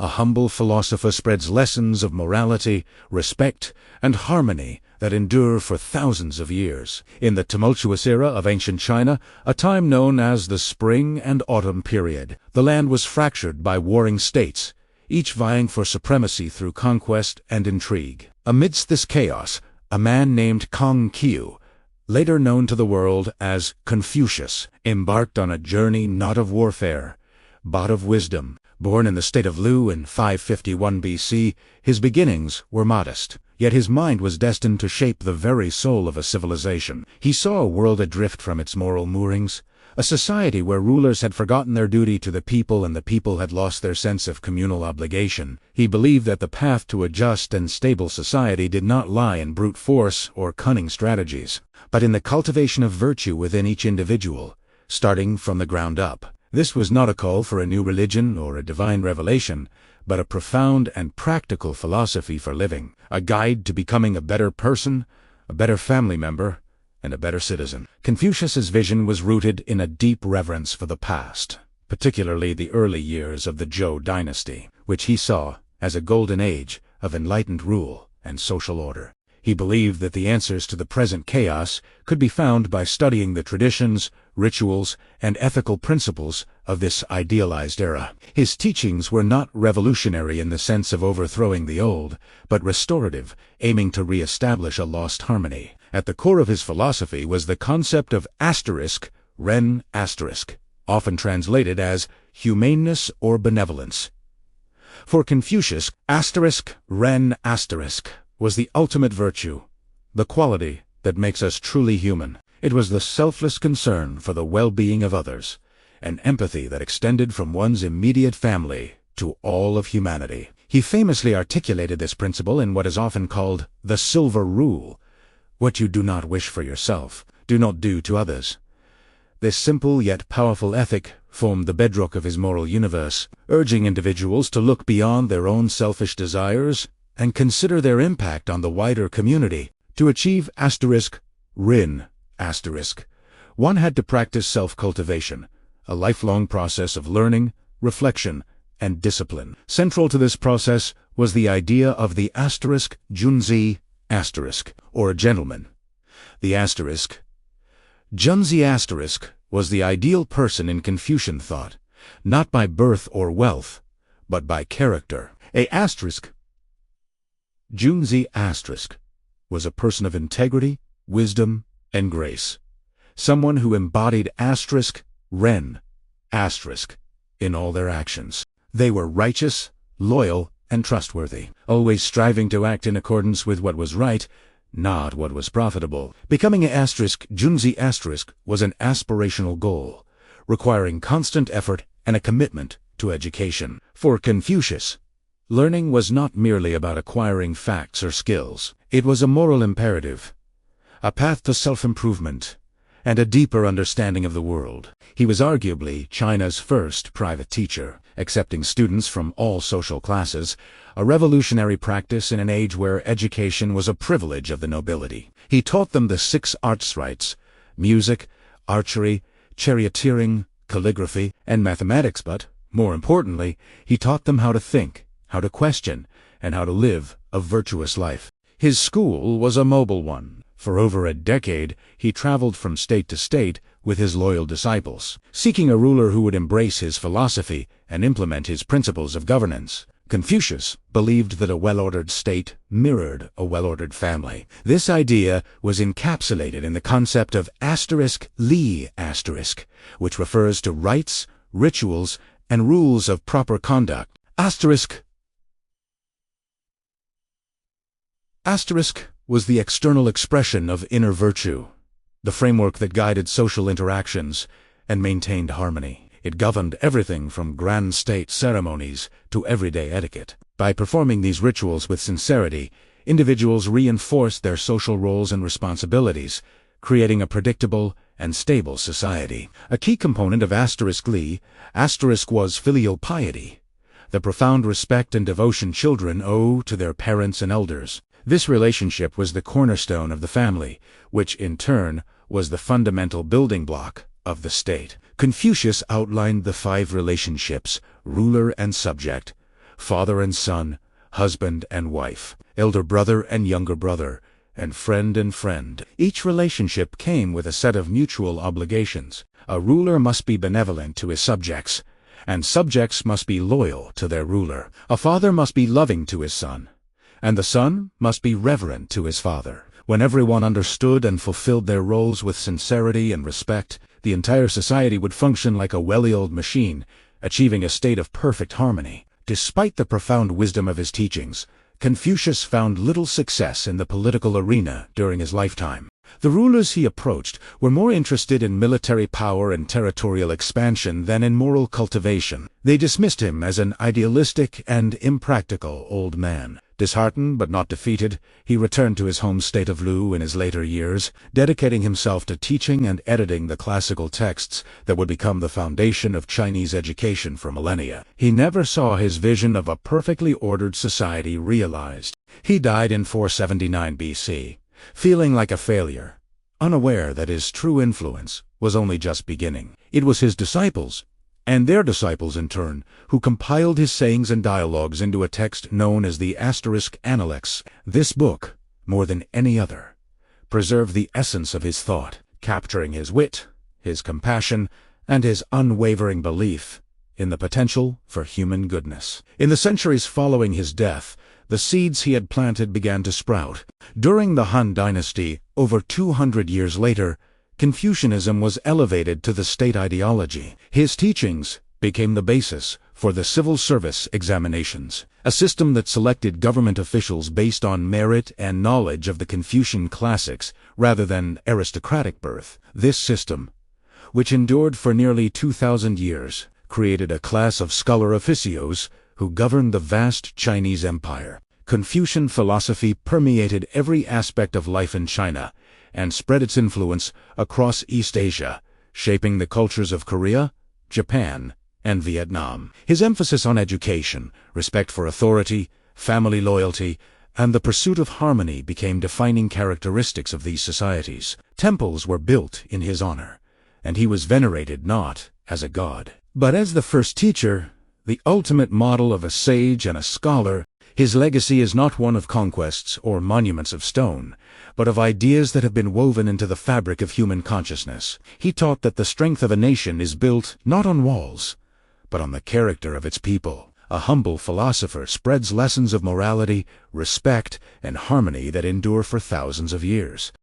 a humble philosopher spreads lessons of morality, respect, and harmony that endure for thousands of years. In the tumultuous era of ancient China, a time known as the Spring and Autumn period, the land was fractured by warring states, each vying for supremacy through conquest and intrigue. Amidst this chaos, a man named Confucius, later known to the world as Confucius, embarked on a journey not of warfare, but of wisdom. Born in the state of Lu in 551 BC, his beginnings were modest, yet his mind was destined to shape the very soul of a civilization. He saw a world adrift from its moral moorings, a society where rulers had forgotten their duty to the people and the people had lost their sense of communal obligation. He believed that the path to a just and stable society did not lie in brute force or cunning strategies, but in the cultivation of virtue within each individual, starting from the ground up. This was not a call for a new religion or a divine revelation, but a profound and practical philosophy for living, a guide to becoming a better person, a better family member, and a better citizen. Confucius's vision was rooted in a deep reverence for the past, particularly the early years of the Zhou dynasty, which he saw as a golden age of enlightened rule and social order. He believed that the answers to the present chaos could be found by studying the traditions, rituals, and ethical principles of this idealized era. His teachings were not revolutionary in the sense of overthrowing the old, but restorative, aiming to re-establish a lost harmony. At the core of his philosophy was the concept of *ren*, often translated as humaneness or benevolence. For Confucius, *ren* was the ultimate virtue, the quality that makes us truly human. It was the selfless concern for the well-being of others, an empathy that extended from one's immediate family to all of humanity. He famously articulated this principle in what is often called the Silver Rule: what you do not wish for yourself, do not do to others. This simple yet powerful ethic formed the bedrock of his moral universe, urging individuals to look beyond their own selfish desires and consider their impact on the wider community. To achieve *rin*, one had to practice self-cultivation, a lifelong process of learning, reflection, and discipline. Central to this process was the idea of the *junzi*, or gentleman. The *junzi* was the ideal person in Confucian thought, not by birth or wealth, but by character. A *junzi* was a person of integrity, wisdom, and grace, someone who embodied *ren* in all their actions. They were righteous, loyal, and trustworthy, always striving to act in accordance with what was right, not what was profitable. Becoming a *junzi* was an aspirational goal, requiring constant effort and a commitment to education. For Confucius, learning was not merely about acquiring facts or skills. It was a moral imperative, a path to self-improvement, and a deeper understanding of the world. He was arguably China's first private teacher, accepting students from all social classes, a revolutionary practice in an age where education was a privilege of the nobility. He taught them the 6 arts rights: music, archery, charioteering, calligraphy, and mathematics, but, more importantly, he taught them how to think, how to question, and how to live a virtuous life. His school was a mobile one. For over a decade, he traveled from state to state with his loyal disciples, seeking a ruler who would embrace his philosophy and implement his principles of governance. Confucius believed that a well-ordered state mirrored a well-ordered family. This idea was encapsulated in the concept of *li*, which refers to rites, rituals, and rules of proper conduct. Asterisk was the external expression of inner virtue, the framework that guided social interactions and maintained harmony. It governed everything from grand state ceremonies to everyday etiquette. By performing these rituals with sincerity, individuals reinforced their social roles and responsibilities, creating a predictable and stable society. A key component of *li* was filial piety, the profound respect and devotion children owe to their parents and elders. This relationship was the cornerstone of the family, which in turn was the fundamental building block of the state. Confucius outlined the 5 relationships, ruler and subject, father and son, husband and wife, elder brother and younger brother, and friend. Each relationship came with a set of mutual obligations. A ruler must be benevolent to his subjects, and subjects must be loyal to their ruler. A father must be loving to his son, and the son must be reverent to his father. When everyone understood and fulfilled their roles with sincerity and respect, the entire society would function like a well-oiled machine, achieving a state of perfect harmony. Despite the profound wisdom of his teachings, Confucius found little success in the political arena during his lifetime. The rulers he approached were more interested in military power and territorial expansion than in moral cultivation. They dismissed him as an idealistic and impractical old man. Disheartened but not defeated, he returned to his home state of Lu in his later years, dedicating himself to teaching and editing the classical texts that would become the foundation of Chinese education for millennia. He never saw his vision of a perfectly ordered society realized. He died in 479 BC, feeling like a failure, unaware that his true influence was only just beginning. It was his disciples, and their disciples in turn, who compiled his sayings and dialogues into a text known as the *Analects. This book, more than any other, preserved the essence of his thought, capturing his wit, his compassion, and his unwavering belief in the potential for human goodness. In the centuries following his death, the seeds he had planted began to sprout. During the Han Dynasty, over 200 years later, Confucianism was elevated to the state ideology. His teachings became the basis for the civil service examinations, a system that selected government officials based on merit and knowledge of the Confucian classics rather than aristocratic birth. This system, which endured for nearly 2,000 years, created a class of scholar officios who governed the vast Chinese empire. Confucian philosophy permeated every aspect of life in China and spread its influence across East Asia, shaping the cultures of Korea, Japan, and Vietnam. His emphasis on education, respect for authority, family loyalty, and the pursuit of harmony became defining characteristics of these societies. Temples were built in his honor, and he was venerated not as a god, but as the first teacher, the ultimate model of a sage and a scholar. His legacy is not one of conquests or monuments of stone, but of ideas that have been woven into the fabric of human consciousness. He taught that the strength of a nation is built not on walls, but on the character of its people. A humble philosopher spreads lessons of morality, respect, and harmony that endure for thousands of years.